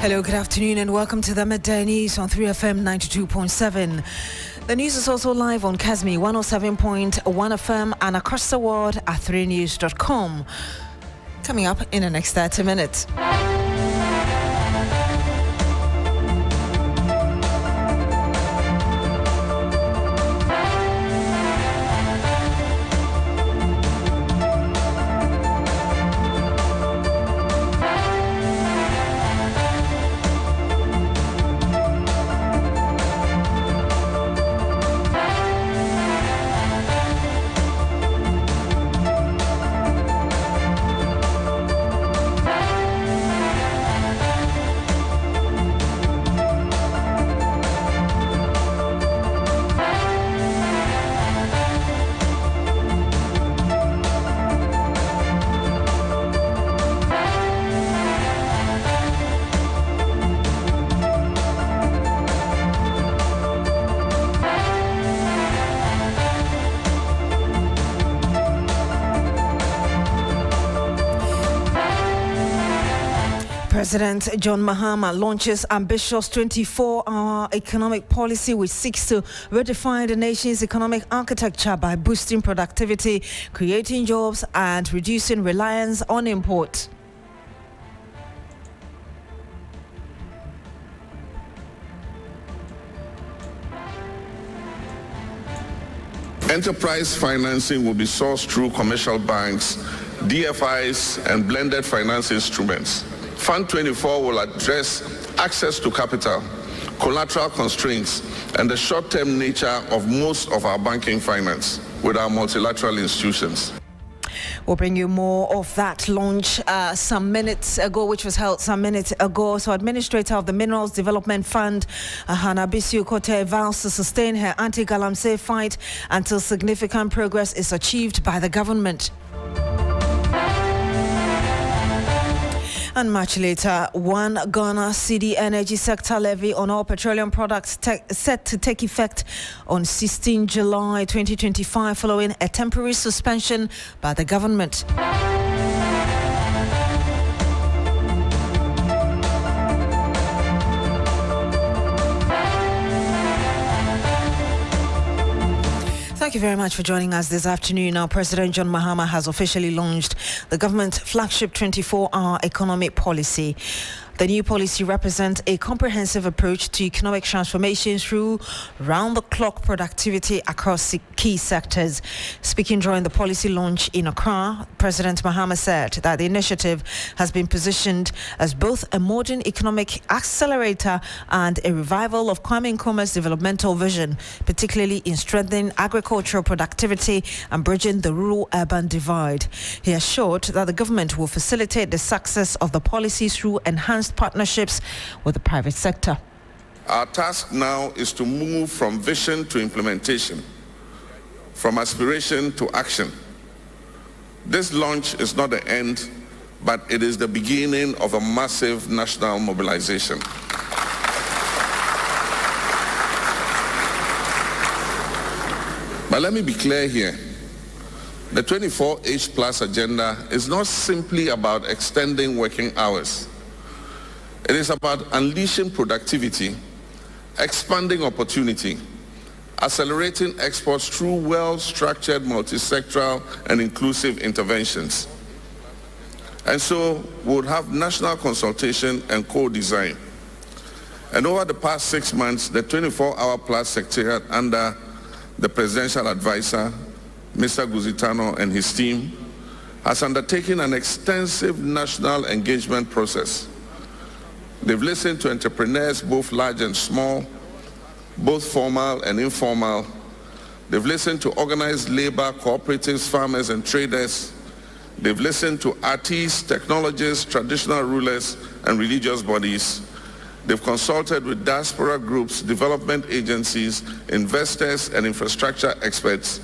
Hello, good afternoon and welcome to the Midday News on 3FM 92.7. The news is also live on Kasmi 107.1 FM and across the world at 3news.com. Coming up in the next 30 minutes. President John Mahama launches ambitious 24-hour economic policy which seeks to redefine the nation's economic architecture by boosting productivity, creating jobs and reducing reliance on imports. Enterprise financing will be sourced through commercial banks, DFIs, and blended finance instruments. Fund 24 will address access to capital, collateral constraints, and the short-term nature of most of our banking finance with our multilateral institutions. We'll bring you more of that launch some minutes ago, which was held some minutes ago. So Administrator of the Minerals Development Fund, Hannah-Bissue Kote, vows to sustain her anti-galamsey fight until significant progress is achieved by the government. And much later, $1 Ghana cedi energy sector levy on all petroleum products set to take effect on 16 July 2025 following a temporary suspension by the government. Thank you very much for joining us this afternoon. Now, President John Mahama has officially launched the government flagship 24-hour economic policy. The new policy represents a comprehensive approach to economic transformation through round-the-clock productivity across key sectors. Speaking during the policy launch in Accra, President Mahama said that the initiative has been positioned as both a modern economic accelerator and a revival of Kwame Nkrumah's developmental vision, particularly in strengthening agricultural productivity and bridging the rural-urban divide. He assured that the government will facilitate the success of the policy through enhanced partnerships with the private sector. Our task now is to move from vision to implementation, from aspiration to action. This launch is not the end, but it is the beginning of a massive national mobilization. But let me be clear here. The 24H Plus agenda is not simply about extending working hours. It is about unleashing productivity, expanding opportunity, accelerating exports through well-structured, multi-sectoral and inclusive interventions. And so we would have national consultation and co-design. And over the past 6 months, the 24-hour Plus Secretariat under the Presidential Advisor, Mr. Guzitano and his team, has undertaken an extensive national engagement process. They've listened to entrepreneurs, both large and small, both formal and informal. They've listened to organized labor, cooperatives, farmers, and traders. They've listened to artists, technologists, traditional rulers, and religious bodies. They've consulted with diaspora groups, development agencies, investors, and infrastructure experts.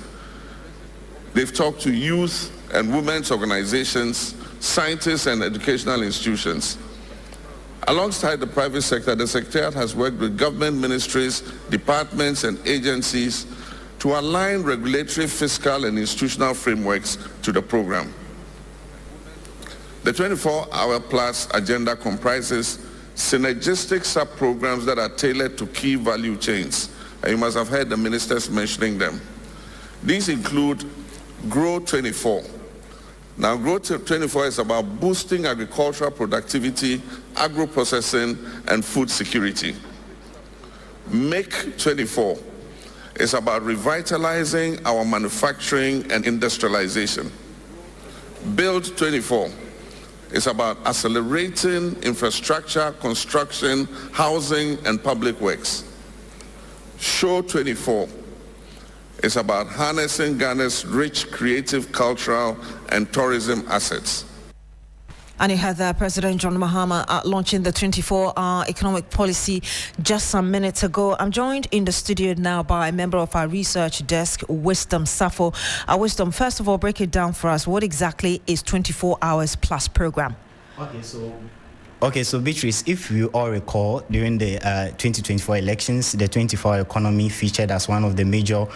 They've talked to youth and women's organizations, scientists, and educational institutions. Alongside the private sector, the Secretariat has worked with government ministries, departments, and agencies to align regulatory, fiscal, and institutional frameworks to the program. The 24-hour Plus agenda comprises synergistic sub-programs that are tailored to key value chains. And you must have heard the ministers mentioning them. These include Grow 24. Now, Grow 24 is about boosting agricultural productivity, agro-processing, and food security. Make 24 is about revitalizing our manufacturing and industrialization. Build 24 is about accelerating infrastructure, construction, housing, and public works. Show 24 is about harnessing Ghana's rich creative, cultural, and tourism assets. And you had President John Mahama launching the 24-hour economic policy just some minutes ago. I'm joined in the studio now by a member of our research desk, Wisdom Safo. Wisdom, first of all, break it down for us. What exactly is 24 Hours Plus program? Okay, so Beatrice, if you all recall, during the 2024 elections, the 24-hour economy featured as one of the major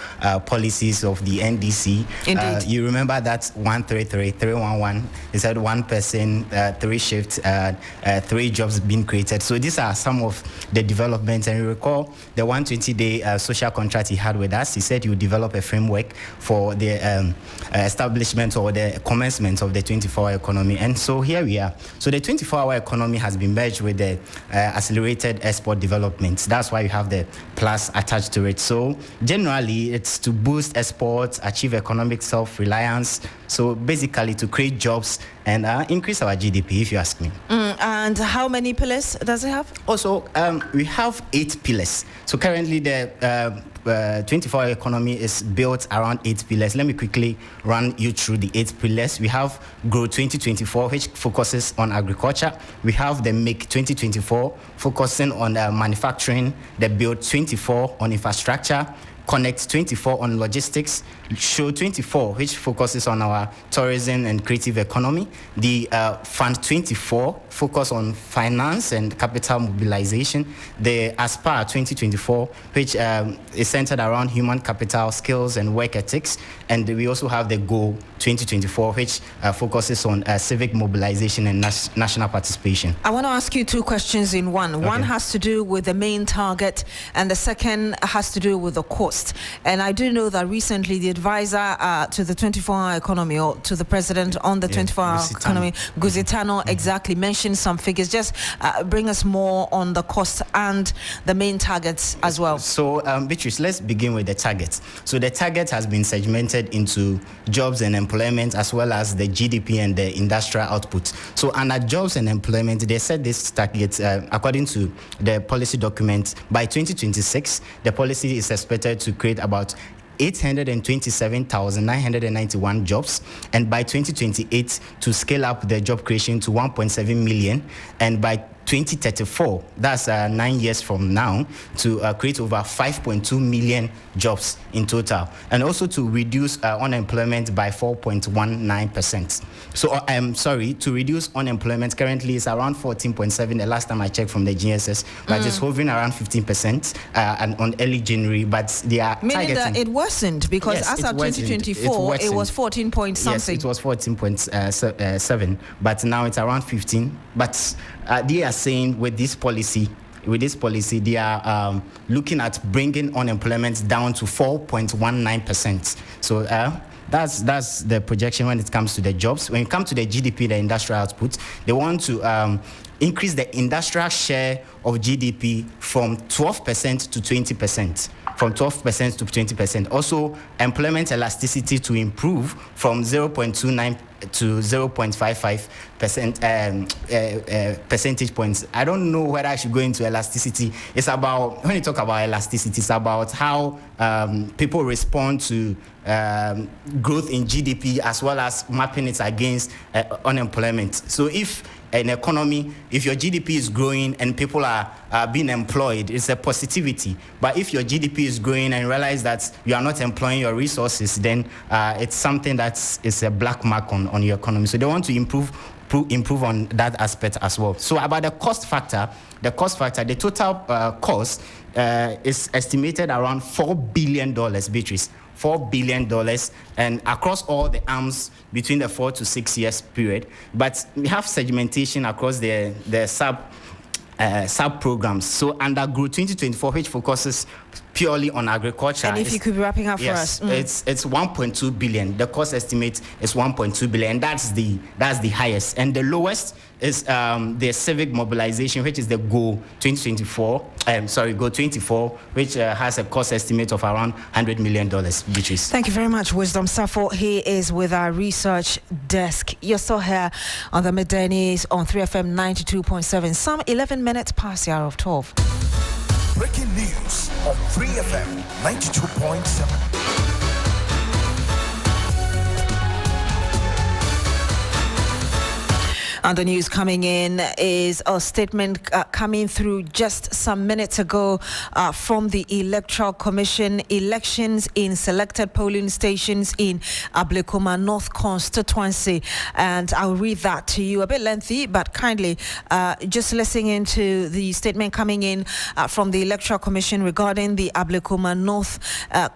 policies of the NDC. Indeed. You remember that 133-311, it said 1 person, 3 shifts, 3 jobs being created. So these are some of the developments. And you recall the 120-day social contract he had with us. He said he would develop a framework for the establishment or the commencement of the 24-hour economy. And so here we are. So the 24-hour economy has been merged with the accelerated export development. That's why you have the plus attached to it. So generally, it's to boost exports, achieve economic self-reliance. So basically, to create jobs and increase our GDP, if you ask me. And how many pillars does it have? Also, we have 8 pillars. So currently, the 24-hour economy is built around 8 pillars. Let me quickly run you through the 8 pillars. We have Grow 2024, which focuses on agriculture. We have the Make 2024, focusing on manufacturing. The Build 24 on infrastructure. Connect 24 on logistics, Show 24, which focuses on our tourism and creative economy. The Fund 24 focus on finance and capital mobilization. The Aspire 2024, which is centered around human capital, skills, and work ethics. And we also have the Goal 2024, which focuses on civic mobilization and national participation. I want to ask you 2 questions in one. Okay. One has to do with the main target, and the second has to do with the cost. And I do know that recently the advisor to the 24-hour economy, or to the president on the 24-hour economy, Guzitano, exactly mentioned some figures. Just bring us more on the cost and the main targets as well. So, Beatrice, let's begin with the targets. So the target has been segmented into jobs and employment, as well as the GDP and the industrial output. So under jobs and employment, they set this target according to the policy document. By 2026, the policy is expected to create about 827,991 jobs, and by 2028 to scale up the job creation to 1.7 million, and by 2034, that's 9 years from now, to create over 5.2 million jobs in total, and also to reduce unemployment by 4.19%. So I'm sorry, to reduce unemployment currently is around 14.7 the last time I checked from the GSS, but it's hovering around 15% and on early January, but they are meaning that it worsened, because yes, as of 2024 it was 14 point something. Yes, it was 14.7, but now it's around 15. But they are saying with this policy, they are looking at bringing unemployment down to 4.19%. So that's the projection when it comes to the jobs. When it comes to the GDP, the industrial output, they want to increase the industrial share of GDP from 12% to 20%. From 12% to 20%. Also, employment elasticity to improve from 0.29 to 0.55 percentage points. I don't know whether I should go into elasticity. It's about, when you talk about elasticity, it's about how people respond to growth in GDP, as well as mapping it against unemployment. So if an economy, if your GDP is growing and people are being employed, it's a positivity. But if your GDP is growing and you realize that you are not employing your resources, then it's something that is a black mark on your economy. So they want to improve on that aspect as well. So about the cost factor, the total cost is estimated around $4 billion, Beatrice. $4 billion, and across all the arms between the 4 to 6 years period. But we have segmentation across the sub-programs. So under Grow 2024, which focuses purely on agriculture. And if you could be wrapping up for us. It's 1.2 billion. The cost estimate is 1.2 billion. And that's the highest. And the lowest is the civic mobilization, which is the Go 24, which has a cost estimate of around $100 million. Beatrice. Thank you very much, Wisdom Safo. He is with our research desk. You're still here on the Midday News on 3FM 92.7, some 11 minutes past the hour of 12. Breaking news on 3FM 92.7. And the news coming in is a statement coming through just some minutes ago from the Electoral Commission. Elections in selected polling stations in Ablekuma North constituency. And I'll read that to you, a bit lengthy, but kindly just listening into the statement coming in from the Electoral Commission regarding the Ablekuma North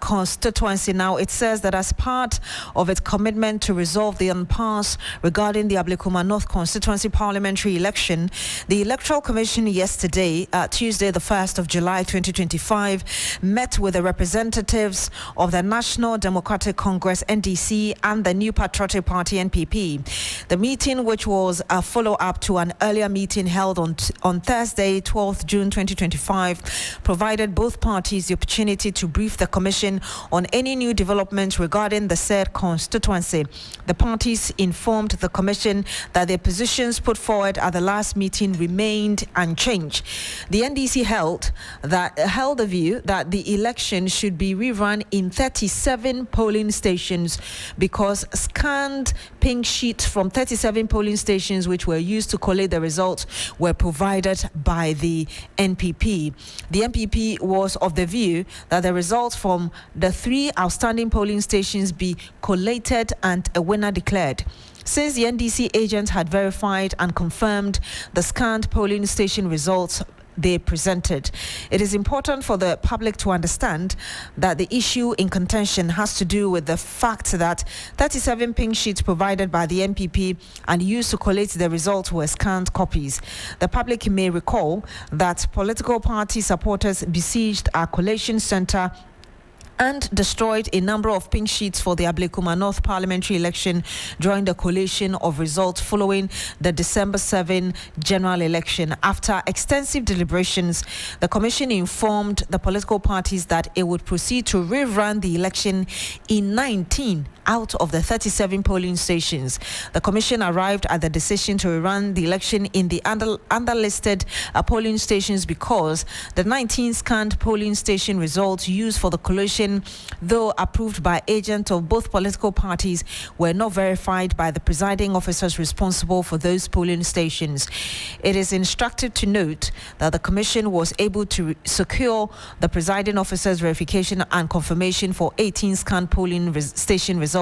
constituency. Now, it says that as part of its commitment to resolve the impasse regarding the Ablekuma North constituency parliamentary election, the Electoral Commission yesterday, Tuesday, the 1st of July 2025, met with the representatives of the National Democratic Congress NDC and the New Patriotic Party NPP. The meeting, which was a follow-up to an earlier meeting held on Thursday, 12th June 2025, provided both parties the opportunity to brief the Commission on any new developments regarding the said constituency. The parties informed the Commission that their positions put forward at the last meeting remained unchanged. The NDC held the view that the election should be rerun in 37 polling stations because scanned pink sheets from 37 polling stations which were used to collate the results were provided by the NPP. The NPP was of the view that the results from the 3 outstanding polling stations be collated and a winner declared. Since the NDC agents had verified and confirmed the scanned polling station results they presented, it is important for the public to understand that the issue in contention has to do with the fact that 37 pink sheets provided by the NPP and used to collate the results were scanned copies. The public may recall that political party supporters besieged our collation center and destroyed a number of pink sheets for the Ablekuma North parliamentary election during the collation of results following the December 7 general election. After extensive deliberations, the Commission informed the political parties that it would proceed to rerun the election in 19 out of the 37 polling stations. The Commission arrived at the decision to rerun the election in the underlisted polling stations because the 19 scanned polling station results used for the collation, though approved by agents of both political parties, were not verified by the presiding officers responsible for those polling stations. It is instructive to note that the Commission was able to secure the presiding officer's verification and confirmation for 18 scanned polling station results.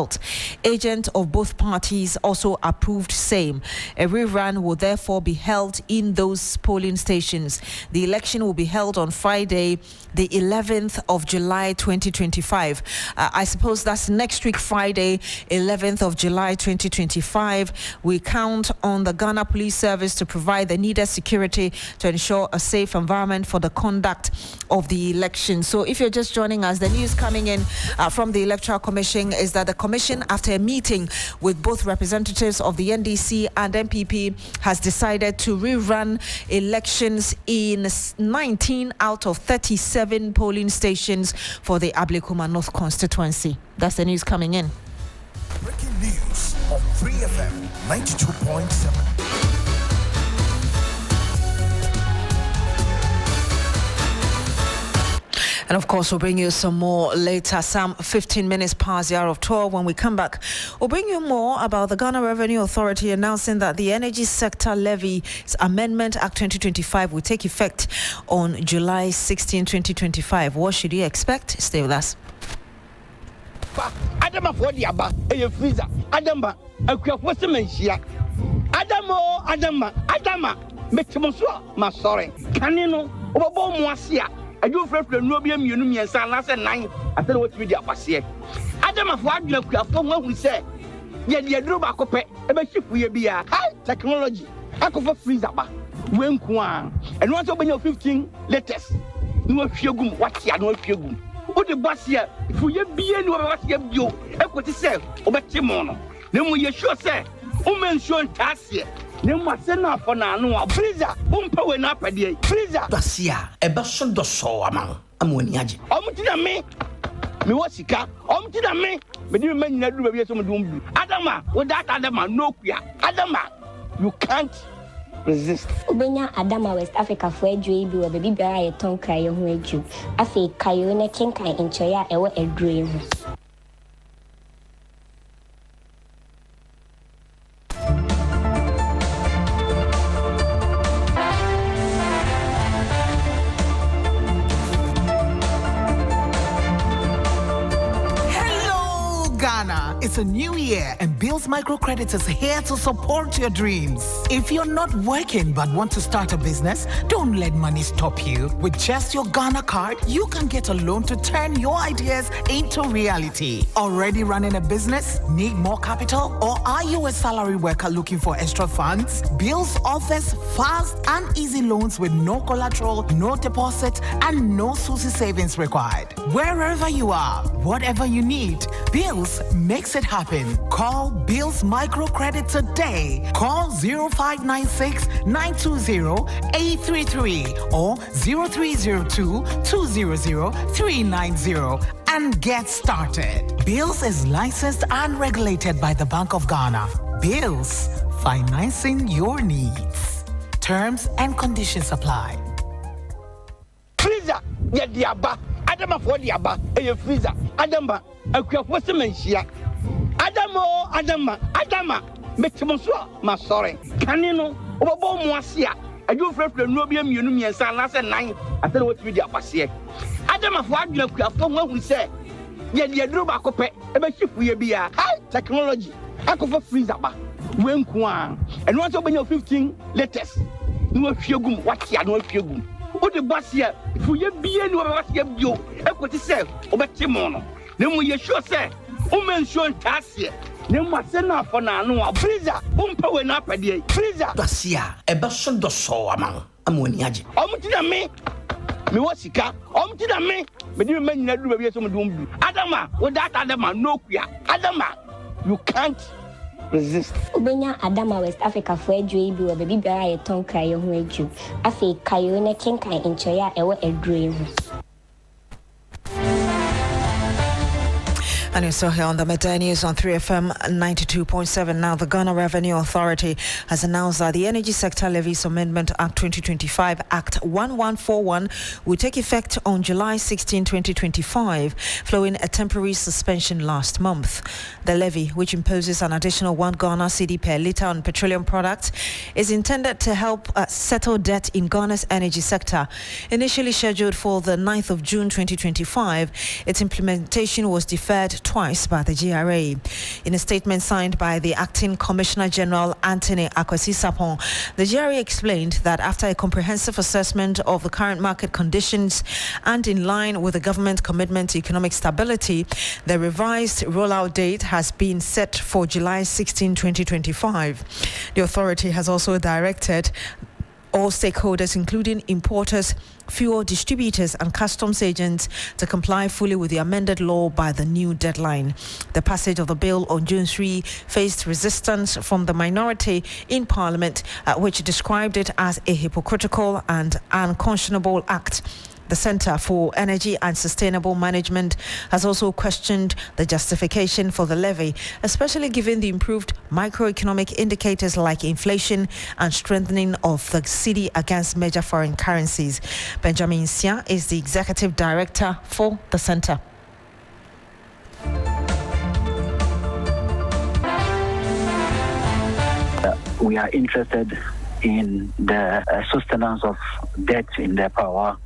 Agents of both parties also approved same. A rerun will therefore be held in those polling stations. The election will be held on Friday, the 11th of July 2025. I suppose that's next week, Friday, 11th of July 2025. We count on the Ghana Police Service to provide the needed security to ensure a safe environment for the conduct of the election. So if you're just joining us, the news coming in from the Electoral Commission is that the Commission, after a meeting with both representatives of the NDC and NPP, has decided to rerun elections in 19 out of 37 polling stations for the Ablekuma North constituency. That's the news coming in. Breaking news on 3FM 92.7. And of course, we'll bring you some more later, some 15 minutes past the hour of 12. When we come back, we'll bring you more about the Ghana Revenue Authority announcing that the Energy Sector Levy's Amendment Act 2025 will take effect on July 16, 2025. What should you expect? Stay with us. Adama for the aba e freezer Adama akuafo se manhia Adama metimoso ma sorry kane no obobo mu ase a adu frefre no bia mienu miensa na se nan atene wotimi di akwase Adama for aduna akuafo ho hu se ye de aduro ba kope e be chifu ye bia high technology akofo freezer ba when Kwan, and once open your 15 letters, no fugum, what's ya no fugum. What the bus here, if we be any what you do, equity self, or bet Timono. Then we sure say, woman shown task here. Then what's enough for now? No, freezer, power up a day, freezer. Dacia, a person does so among Ammoniaji. Me, me what's he car? Me, but you may not do some doom. Adama, what that Adama, no, Adama, you can't resist. Ubenya Adama West Africa for a dream, or baby bear a tongue cry on you. I say, Kayona Kinka in Choya, a dream. It's a new year and Bill's Microcredit is here to support your dreams. If you're not working but want to start a business, don't let money stop you. With just your Ghana card, you can get a loan to turn your ideas into reality. Already running a business? Need more capital? Or are you a salary worker looking for extra funds? Bill's offers fast and easy loans with no collateral, no deposit, and no SUSI savings required. Wherever you are, whatever you need, Bill's makes it happen. Call Bill's Microcredit today. Call 0596 920 833 or 0302 200 390 and get started. Bill's is licensed and regulated by the Bank of Ghana. Bill's, financing your needs. Terms and conditions apply. Freezer, yeah, diaba. Adama for diaba. Hey, freezer. Adama, what's the mention? Adama, Metimosua, my sorry. Canino, Obo Moasia. I do for the Nobium Union San last night. I tell what we did was here. Adama for Agna, we say, yeah, the Adruba Cope, a ship we be a high technology. I go for freezer. When Kwan, and once open your 15 letters, no fugum, what's ya no fugum. What the bus here, if we be any what you do, equity self, or bet Timono. Then we sure say, woman shown task here. Then what's enough for now? No, freezer, power up a day, freezer. Dacia, a person does so among Ammoniaji. Me what's he car? Me, but you may not do some doom. Adama, what that Adama, no, Adama, you can't resist. Ubenya Adama West Africa for a dream, or baby bear a tongue cry on you. I say, Kayona Kinka in Choya, a dream. And you're still here on the Midday News on 3FM 92.7. Now, the Ghana Revenue Authority has announced that the Energy Sector Levies Amendment Act 2025, Act 1141, will take effect on July 16, 2025, following a temporary suspension last month. The levy, which imposes an additional 1 Ghana cedi per litre on petroleum products, is intended to help settle debt in Ghana's energy sector. Initially scheduled for the 9th of June 2025, its implementation was deferred twice by the GRA. In a statement signed by the Acting Commissioner General Anthony Akwasi-Sapon, the GRA explained that after a comprehensive assessment of the current market conditions and in line with the government commitment to economic stability, the revised rollout date has been set for July 16, 2025. The authority has also directed all stakeholders, including importers, fuel distributors and customs agents, to comply fully with the amended law by the new deadline. The passage of the bill on June 3 faced resistance from the minority in Parliament, which described it as a hypocritical and unconscionable act. The Centre for Energy and Sustainable Management has also questioned the justification for the levy, especially given the improved microeconomic indicators like inflation and strengthening of the cedi against major foreign currencies. Benjamin Sia is the Executive Director for the Centre. We are interested in the sustenance of debt in the power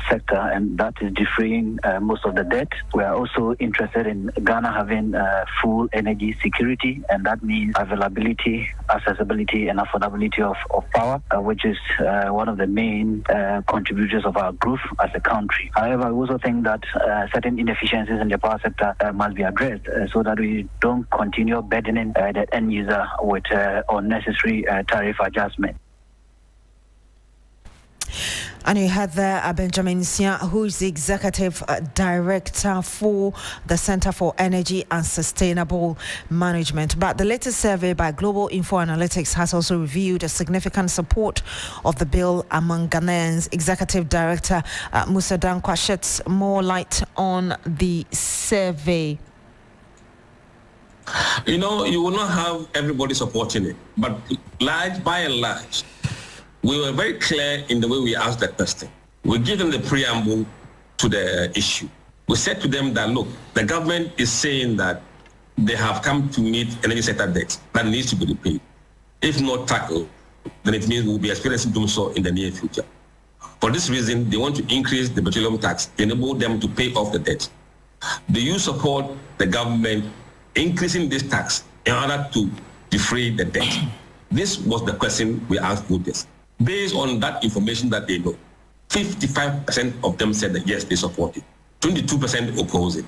sector, and that is defraying most of the debt. We are also interested in Ghana having full energy security, and that means availability, accessibility, and affordability of power, which is one of the main contributors of our growth as a country. However, we also think that certain inefficiencies in the power sector must be addressed so that we don't continue burdening the end user with unnecessary tariff adjustment. And you had there Benjamin Sia, who is the Executive Director for the Center for Energy and Sustainable Management. But the latest survey by Global Info Analytics has also revealed a significant support of the bill among Ghanaians. Executive Director Musa Dankwa sheds more light on the survey. You know, you will not have everybody supporting it, but by and large, we were very clear in the way we asked that question. We give them the preamble to the issue. We said to them that, look, the government is saying that they have come to meet energy sector debt that needs to be repaid. If not tackled, then it means we'll be experiencing doing so in the near future. For this reason, they want to increase the petroleum tax, enable them to pay off the debt. Do you support the government increasing this tax in order to defray the debt? This was the question we asked voters. Based on that information that they know, 55% of them said that yes, they support it. 22% oppose it,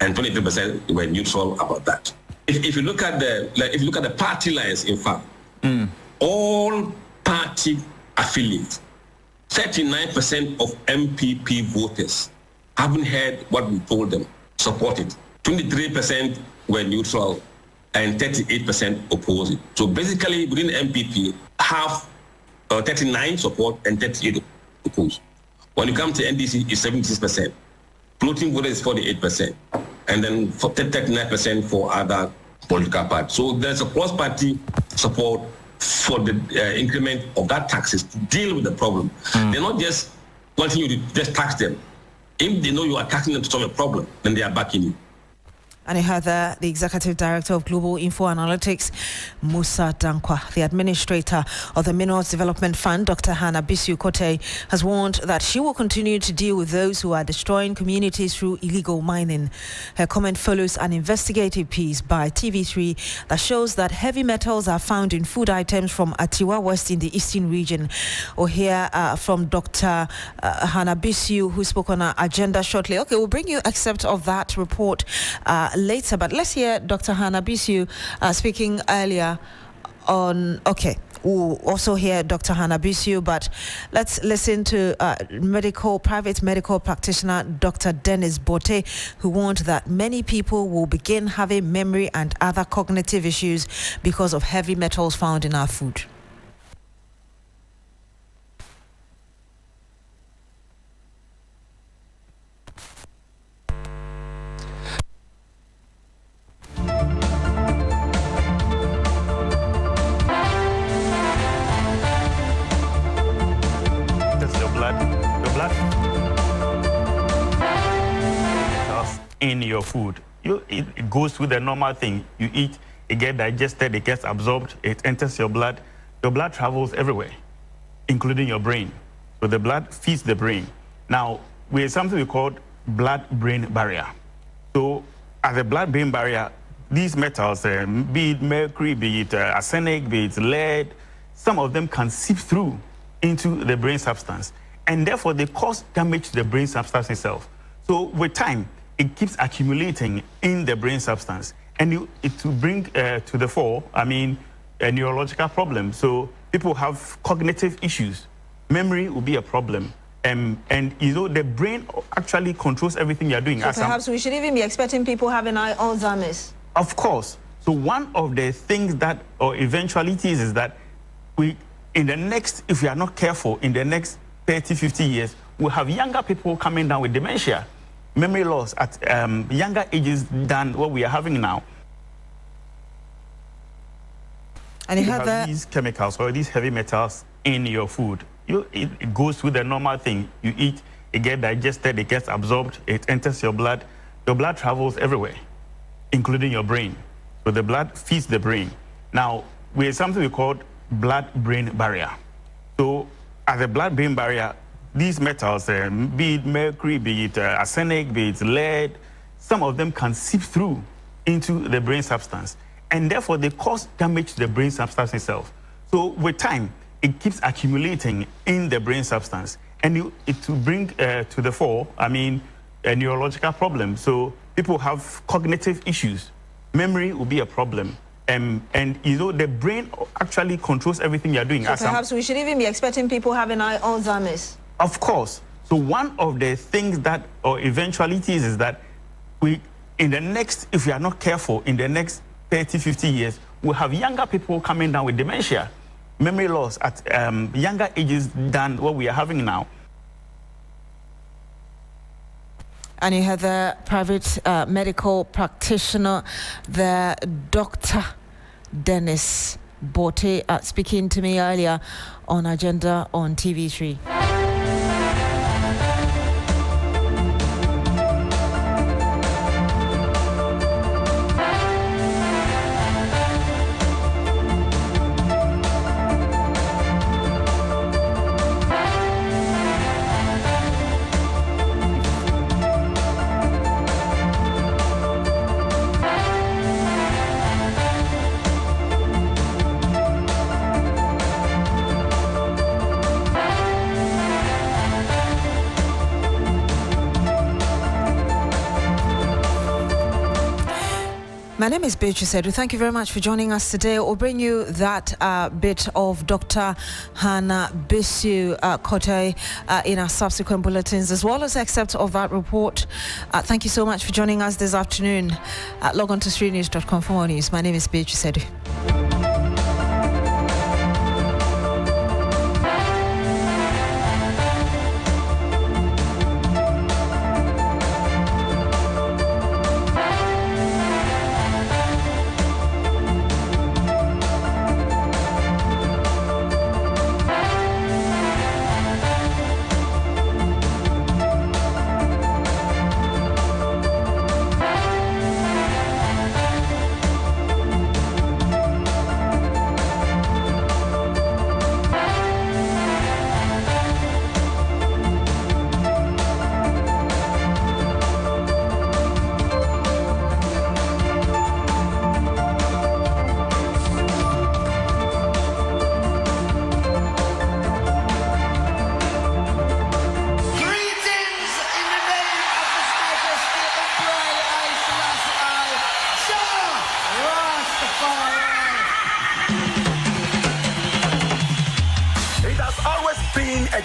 and 23% were neutral about that. If you look at the party lines, in fact, all party affiliates, 39% of MPP voters haven't heard what we told them, support it. 23% were neutral, and 38% oppose it. So basically, within MPP, half 39 support and 38 oppose. When you come to NDC, it's 76%. Floating voters is 48%. And then 39% for other political parties. So there's a cross-party support for the increment of that taxes to deal with the problem. They're not just wanting you to just tax them. If they know you are taxing them to solve a problem, then they are backing you. And you heard the Executive Director of Global Info Analytics, Musa Dankwa. The Administrator of the Minerals Development Fund, Dr. Hannah Bisiu-Kote, has warned that she will continue to deal with those who are destroying communities through illegal mining. Her comment follows an investigative piece by TV3 that shows that heavy metals are found in food items from Atiwa West in the eastern region. We'll hear from Dr. Hannah Bisiu, who spoke on our agenda shortly. Okay, we'll bring you excerpt of that report later, but let's hear Dr. Hannah Bisiu speaking earlier on. Okay, we'll also hear Dr. Hannah Bisiu, but let's listen to private medical practitioner Dr. Dennis Bote, who warned that many people will begin having memory and other cognitive issues because of heavy metals found in our food. In your food, it goes through the normal thing. You eat, it gets digested, it gets absorbed, it enters your blood. Your blood travels everywhere, including your brain. So the blood feeds the brain. Now, we have something we call blood-brain barrier. So at the blood-brain barrier, these metals, be it mercury, be it arsenic, be it lead, some of them can seep through into the brain substance. And therefore, they cause damage to the brain substance itself. So with time, it keeps accumulating in the brain substance, and it will bring to the fore, a neurological problem. So people have cognitive issues. Memory will be a problem. And the brain actually controls everything you're doing. So perhaps we should even be expecting people having Alzheimer's. Of course. So one of the things or eventualities is that if we are not careful, in the next 30, 50 years, we'll have younger people coming down with dementia, memory loss at younger ages than what we are having now. And you have these chemicals or these heavy metals in your food. It goes through the normal thing. You eat, it gets digested, it gets absorbed, it enters your blood. Your blood travels everywhere, including your brain. So the blood feeds the brain. Now, we have something we call blood-brain barrier. So at the blood-brain barrier, these metals, be it mercury, be it arsenic, be it lead, some of them can seep through into the brain substance. And therefore, they cause damage to the brain substance itself. So with time, it keeps accumulating in the brain substance. And it will bring to the fore, a neurological problem. So people have cognitive issues. Memory will be a problem. And the brain actually controls everything you're doing. So perhaps we should even be expecting people having Alzheimer's. Of course. So one of the things that, or eventualities, is that we, in the next, if we are not careful, in the next 30, 50 years, we'll have younger people coming down with dementia, memory loss at younger ages than what we are having now. And you have the private medical practitioner, the Dr. Dennis Bote, speaking to me earlier on Agenda on TV3. My name is Beatrice Adu. Thank you very much for joining us today. We'll bring you that bit of Dr. Hannah Bisu Kote in our subsequent bulletins, as well as excerpts of that report. Thank you so much for joining us this afternoon. Log on to streetnews.com for more news. My name is Beatrice Adu.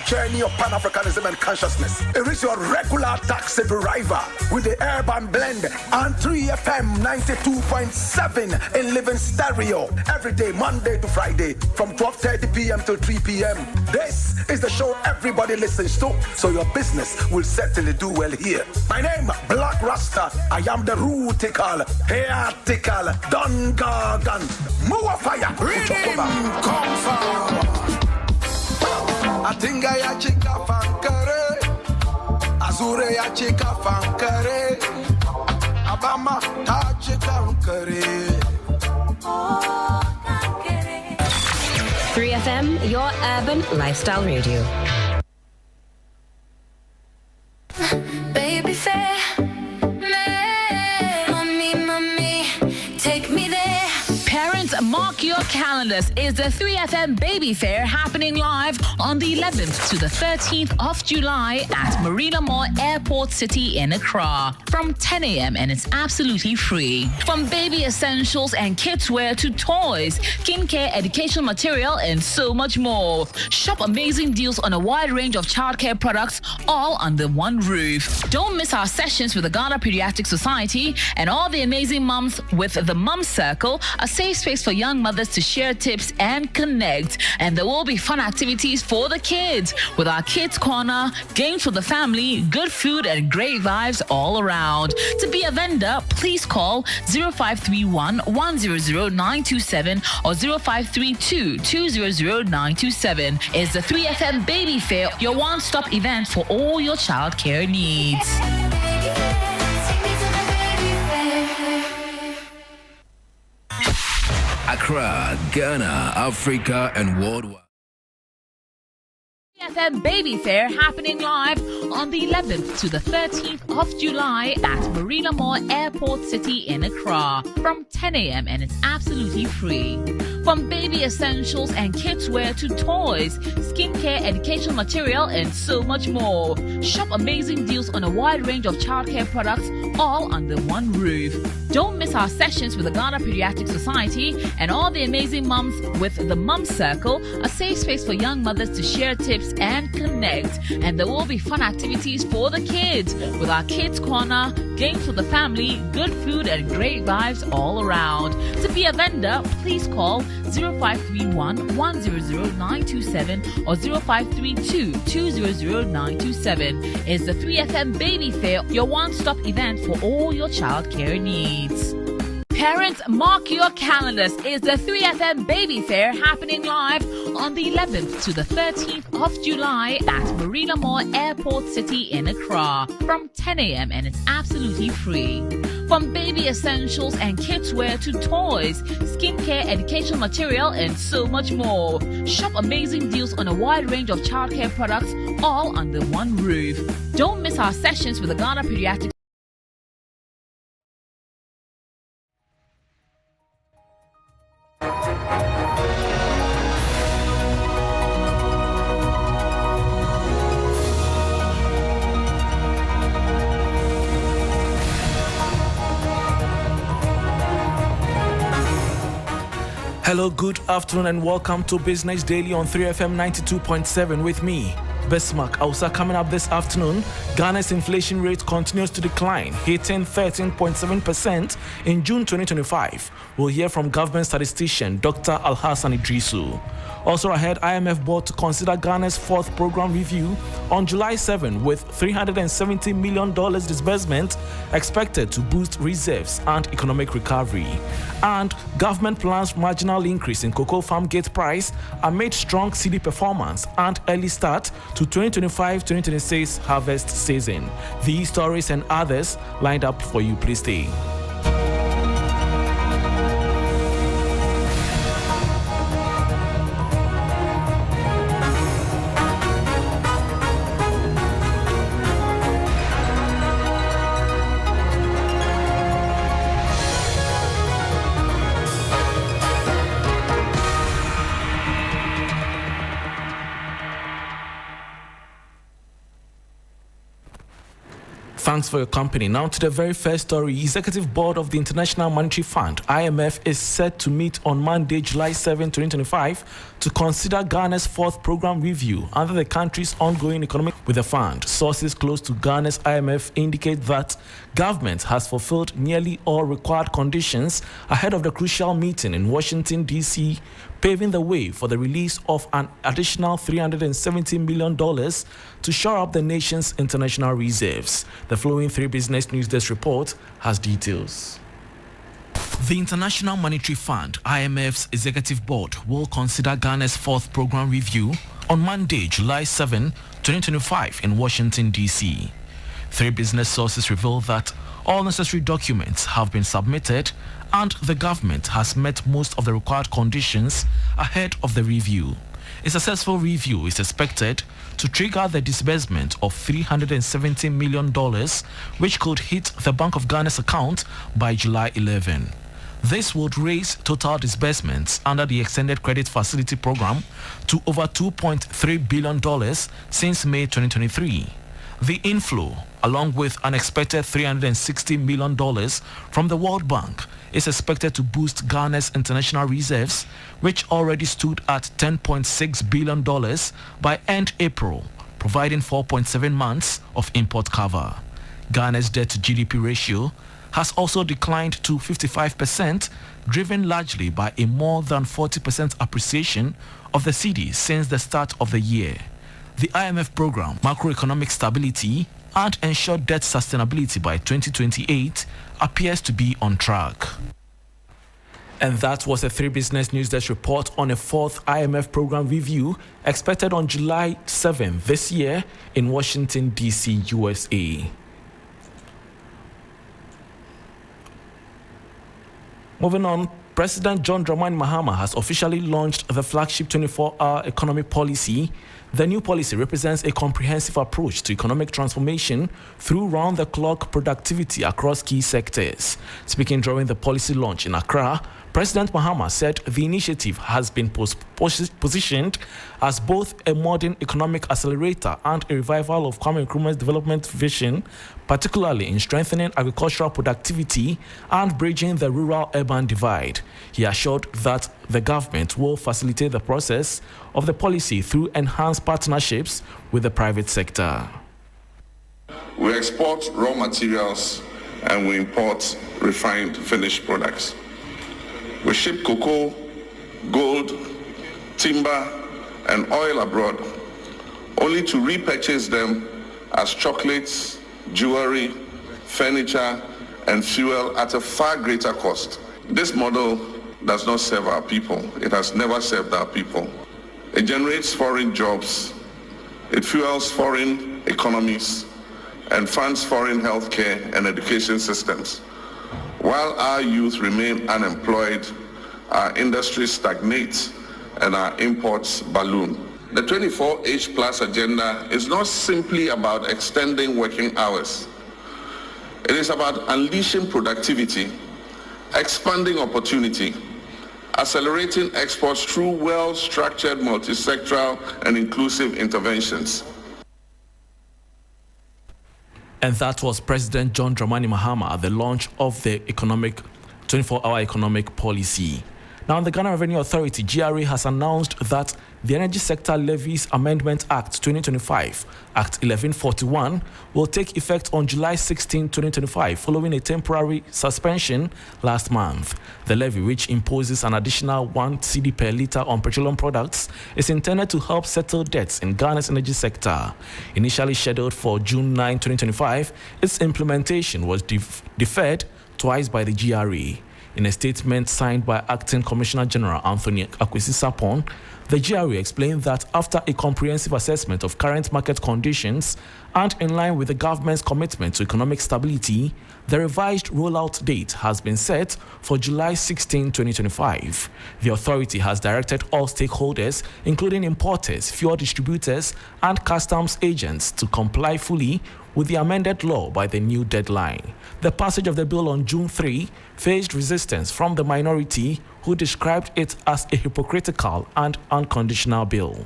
Journey of Pan-Africanism and consciousness. It is your regular taxi driver with the urban blend and 3FM 92.7 in living stereo every day, Monday to Friday, from 12:30 p.m. till 3 p.m. This is the show everybody listens to, so your business will certainly do well here. My name, Black Rasta. I am the rootical, hairtical, Don Gargan, Mua Fire, come forward. Atinga ya chika fankare, Azure ya chika fankare, Abama ta chika fankare. 3FM, your urban lifestyle radio. Baby fair, mommy, take me there. Parents, mark your calendars. It's the 3FM Baby Fair happening live on the 11th to the 13th of July at Marina Mall Airport City in Accra from 10 a.m. and it's absolutely free. From baby essentials and kids wear to toys, skincare, educational material, and so much more. Shop amazing deals on a wide range of childcare products all under one roof. Don't miss our sessions with the Ghana Pediatric Society and all the amazing mums with the Mum Circle, a safe space for young mothers to share tips and connect. And there will be fun activities for the kids with our Kids Corner, games for the family, good food, and great vibes all around. To be a vendor, please call 0531 100 927 or 0532 200 927. It's the 3FM Baby Fair, your one-stop event for all your childcare needs. Accra, Ghana, Africa, and worldwide. FM Baby Fair happening live on the 11th to the 13th of July at Marina Mall Airport City in Accra from 10 a.m. and it's absolutely free. From baby essentials and kids wear to toys, skincare, educational material, and so much more. Shop amazing deals on a wide range of childcare products all under one roof. Don't miss our sessions with the Ghana Pediatric Society and all the amazing mums with the Mum Circle, a safe space for young mothers to share tips and connect. And there will be fun activities for the kids with our Kids Corner, games for the family, good food and great vibes all around. To be a vendor, please call 0531 100 927 or 0532 200 927. It's the 3FM Baby Fair, your one-stop event for all your childcare needs. Parents, mark your calendars. It's the 3FM Baby Fair happening live on the 11th to the 13th of July at Marina Mall Airport City in Accra from 10 a.m. and it's absolutely free. From baby essentials and kids wear to toys, skincare, educational material, and so much more. Shop amazing deals on a wide range of childcare products all under one roof. Don't miss our sessions with the Ghana Pediatric. Hello, good afternoon, and welcome to Business Daily on 3FM 92.7 with me, Bismarck. Also coming up this afternoon, Ghana's inflation rate continues to decline, hitting 13.7% in June 2025. We'll hear from government statistician Dr. Alhassan Idrisu. Also ahead, IMF board to consider Ghana's fourth program review on July 7 with $370 million disbursement expected to boost reserves and economic recovery. And government plans marginal increase in cocoa farm gate price amid strong CD performance and early start to 2025-2026 harvest season. These stories and others lined up for you. Please stay. Thanks for your company. Now to the very first story. Executive Board of the International Monetary Fund, IMF, is set to meet on Monday, July 7, 2025 to consider Ghana's fourth program review under the country's ongoing economic with the fund. Sources close to Ghana's IMF indicate that government has fulfilled nearly all required conditions ahead of the crucial meeting in Washington, D.C., paving the way for the release of an additional $370 million to shore up the nation's international reserves. The following 3 Business News Desk report has details. The International Monetary Fund, IMF's Executive Board, will consider Ghana's fourth program review on Monday, July 7, 2025 in Washington, D.C. 3 business sources reveal that all necessary documents have been submitted and the government has met most of the required conditions ahead of the review. A successful review is expected to trigger the disbursement of $370 million, which could hit the Bank of Ghana's account by July 11. This would raise total disbursements under the Extended Credit Facility Program to over $2.3 billion since May 2023. The inflow, along with an expected $360 million from the World Bank, is expected to boost Ghana's international reserves, which already stood at $10.6 billion by end April, providing 4.7 months of import cover. Ghana's debt-to-GDP ratio has also declined to 55%, driven largely by a more than 40% appreciation of the cedi since the start of the year. The IMF program, macroeconomic stability and ensure debt sustainability by 2028, appears to be on track. And that was a 3 Business News Desk report on a fourth IMF program review expected on July 7 this year in Washington, D.C., USA. Moving on, President John Dramani Mahama has officially launched the flagship 24-hour economic policy. The new policy represents a comprehensive approach to economic transformation through round-the-clock productivity across key sectors. Speaking during the policy launch in Accra, President Mahama said the initiative has been positioned as both a modern economic accelerator and a revival of Kwame Nkrumah's development vision, particularly in strengthening agricultural productivity and bridging the rural-urban divide. He assured that the government will facilitate the process of the policy through enhanced partnerships with the private sector. We export raw materials and we import refined finished products. We ship cocoa, gold, timber, and oil abroad, only to repurchase them as chocolates, jewelry, furniture, and fuel at a far greater cost. This model does not serve our people. It has never served our people. It generates foreign jobs, it fuels foreign economies, and funds foreign healthcare and education systems. While our youth remain unemployed, our industries stagnate and our imports balloon. The 24H+ agenda is not simply about extending working hours. It is about unleashing productivity, expanding opportunity, accelerating exports through well-structured, multi-sectoral, and inclusive interventions. And that was President John Dramani Mahama at the launch of the 24-hour economic policy. Now, the Ghana Revenue Authority, GRA, has announced that the Energy Sector Levies Amendment Act 2025, Act 1141, will take effect on July 16, 2025, following a temporary suspension last month. The levy, which imposes an additional 1 cedi per litre on petroleum products, is intended to help settle debts in Ghana's energy sector. Initially scheduled for June 9, 2025, its implementation was deferred twice by the GRA. In a statement signed by Acting Commissioner General Anthony Akwesi-Sapon, the GRA explained that after a comprehensive assessment of current market conditions and in line with the government's commitment to economic stability, the revised rollout date has been set for July 16, 2025. The authority has directed all stakeholders, including importers, fuel distributors, and customs agents, to comply fully with the amended law by the new deadline. The passage of the bill on June 3 faced resistance from the minority, who described it as a hypocritical and unconditional bill.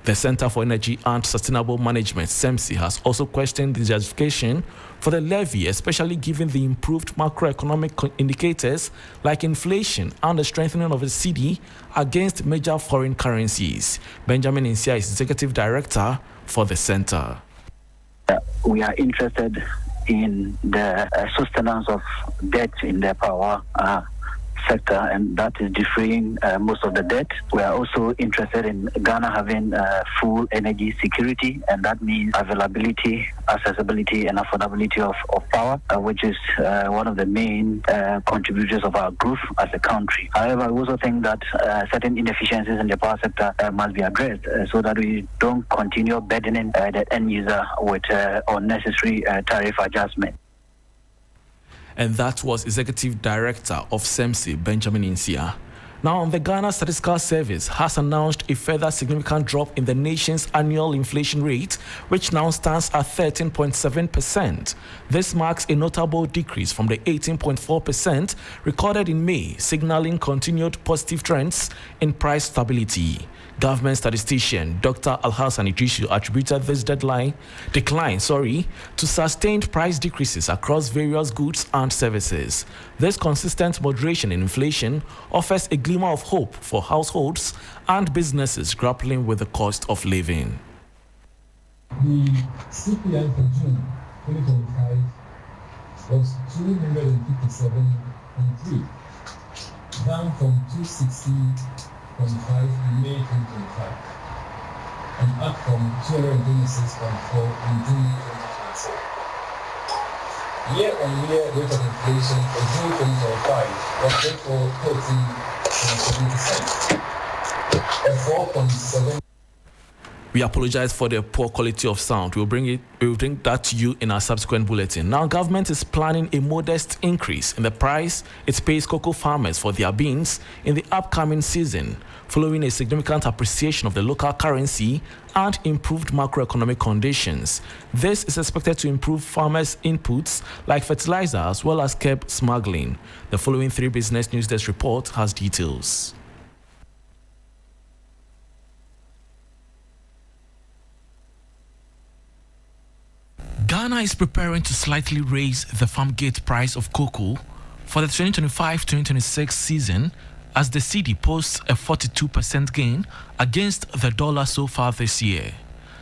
The Center for Energy and Sustainable Management, CEMSI, has also questioned the justification for the levy, especially given the improved macroeconomic indicators like inflation and the strengthening of the cedi against major foreign currencies. Benjamin Insia is Executive Director for the Center. We are interested in the sustenance of debt in the power sector, and that is defraying most of the debt. We are also interested in Ghana having full energy security, and that means availability, accessibility, and affordability of power, which is one of the main contributors of our growth as a country. However, we also think that certain inefficiencies in the power sector must be addressed so that we don't continue burdening the end user with unnecessary tariff adjustment. And that was Executive Director of CEMSI, Benjamin Insia. Now, the Ghana Statistical Service has announced a further significant drop in the nation's annual inflation rate, which now stands at 13.7%. This marks a notable decrease from the 18.4% recorded in May, signaling continued positive trends in price stability. Government statistician Dr. Alhassan Idrisu attributed this decline to sustained price decreases across various goods and services. This consistent moderation in inflation offers a glimmer of hope for households and businesses grappling with the cost of living. The CPI for June 2025 was 257.3, down from 260.5 in May 2025, and up from 226.4 in June 2024. Year-on-year rate of inflation for June 2025 was therefore 13.7%, a 4.7. We apologize for the poor quality of sound. We will bring that to you in our subsequent bulletin. Now, government is planning a modest increase in the price it pays cocoa farmers for their beans in the upcoming season, following a significant appreciation of the local currency and improved macroeconomic conditions. This is expected to improve farmers' inputs like fertilizer as well as curb smuggling. The following 3 Business News Desk report has details. Ghana is preparing to slightly raise the farm gate price of cocoa for the 2025-2026 season as the cedi posts a 42% gain against the dollar so far this year.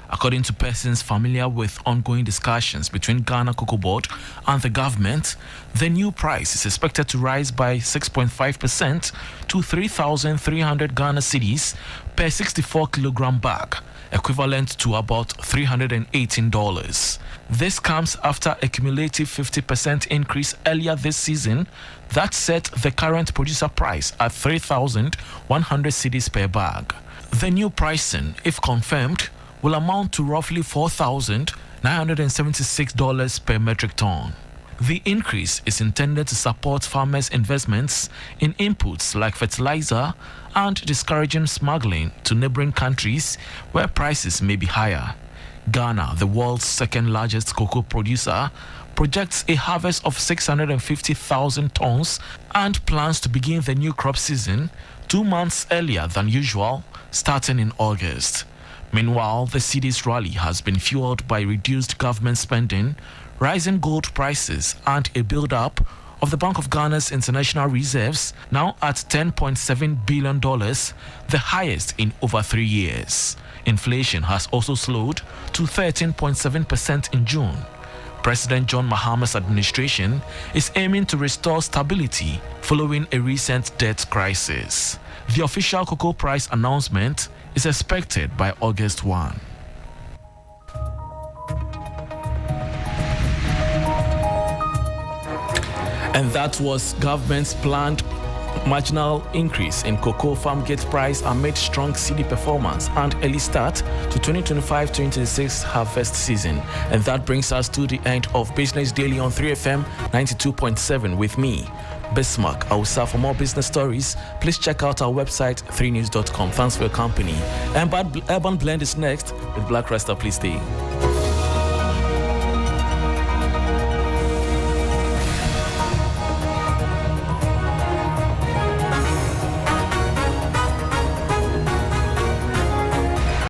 According to persons familiar with ongoing discussions between Ghana Cocoa Board and the government, the new price is expected to rise by 6.5% to 3,300 Ghana cedis per 64 kilogram bag, equivalent to about $318. This comes after a cumulative 50% increase earlier this season that set the current producer price at 3,100 cedis per bag. The new pricing, if confirmed, will amount to roughly $4,976 per metric ton. The increase is intended to support farmers' investments in inputs like fertilizer and discouraging smuggling to neighboring countries where prices may be higher. Ghana, the world's second largest cocoa producer, projects a harvest of 650,000 tons and plans to begin the new crop season 2 months earlier than usual, starting in August. Meanwhile, the cedi's rally has been fueled by reduced government spending, rising gold prices, and a build-up of the Bank of Ghana's international reserves, now at $10.7 billion, the highest in over 3 years. Inflation has also slowed to 13.7% in June. President John Mahama's administration is aiming to restore stability following a recent debt crisis. The official cocoa price announcement is expected by August 1. And that was government's planned marginal increase in cocoa farm gate price amid strong cedi performance and early start to 2025-2026 harvest season. And that brings us to the end of Business Daily on 3FM 92.7 with me, Bismarck Ausa. For more business stories, please check out our website 3news.com. Thanks for your company. And Urban Blend is next with Black Rasta. Please stay.